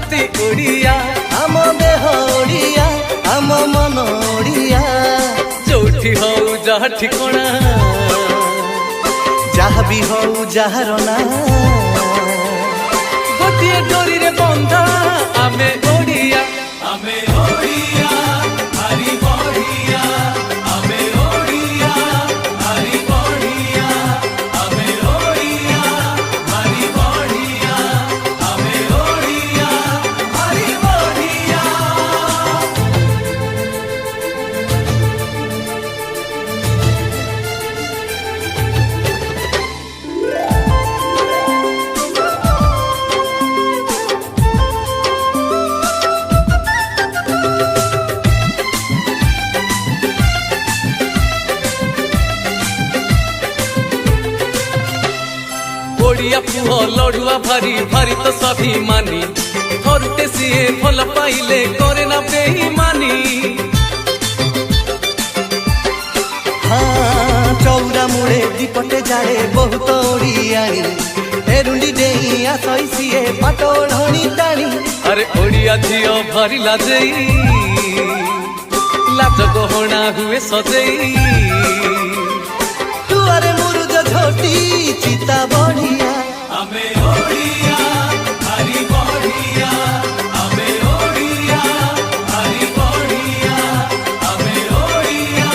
छाती ओडिया आम देह ओडिया आम मन ओडिया जोठी हो जहा ठिकणा जहा भी हो जहार ना गोटे डोरी रे बंधा आमे ओडिया हरी बढ़िया आमे ओडिया हरी बढ़िया आमे ओडिया हरी बढ़िया आमे ओडिया हरी बढ़िया। ओडिया पुह लड़ुआ भारी भारी तो स्वाभिमानी थरुटे सीए फल पाइले करे ना बेईमानी। हाँ चौरा मुड़े दीपटे जाए बहुत ओडियानी एरुंडी डेई आसई सीए पाटो ढणी टाणी अरे ओडिया झियो भारी लाजेई लाज गहना हुए सजेई तुआरे मुरुज झोटी चिता बढ़िया आमे ओडिया हरी बढ़िया आमे ओडिया हरी बढ़िया आमे ओडिया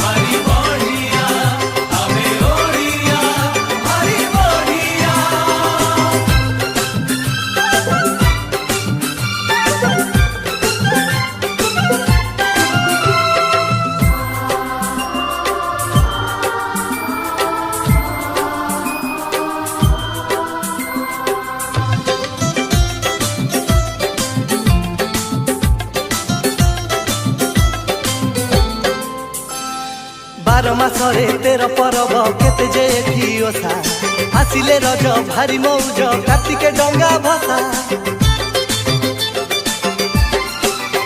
हरी बढ़िया आमे ओडिया हरी बढ़िया। बार मासरे 13 परब केते जे एठी ओसा आसिले रज भारी मौज कार्तिके डंगा भसा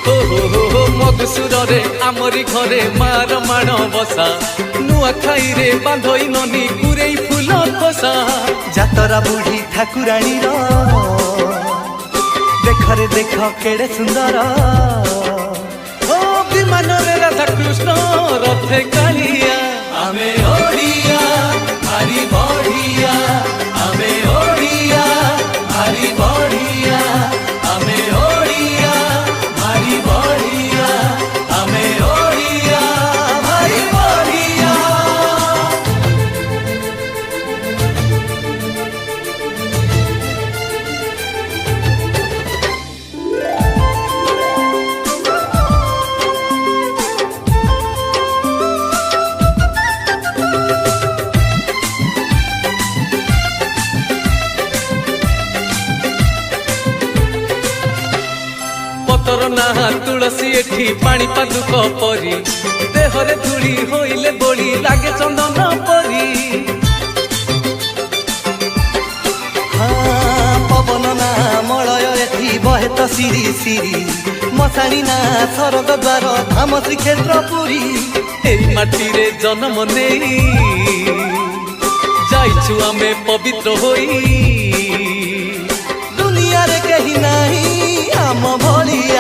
हो हो हो हो मधुसुरे आमरी घरे मार माण बसा नुआ खाई रे बांधई ननी कुरेई फूल खोसा जातरा बुढ़ी ठाकुराणी रो देखरे देख केड़े सुंदर ओ विमान रे राधा कृष्ण रथे कालिया आमे ओडिया हरी बढ़िया आमे ओडिया हरी बढ़िया आमे ओडिया हरी बढ़िया आमे ओडिया हरी बढ़िया। पतर ना तुलसी एठी पानी पादुक परी देहरे धूली होइले बोली लागे चंदन परी। हाँ पवन ना मलय एठी बहे तो सिरी सिरी मशाणी ना सरद द्वार धाम श्रीक्षेत्र पुरी एई माटी रे जन्म नेई जाइछु आमे पवित्र होई दुनिया रे कहीं नाही आम भलिया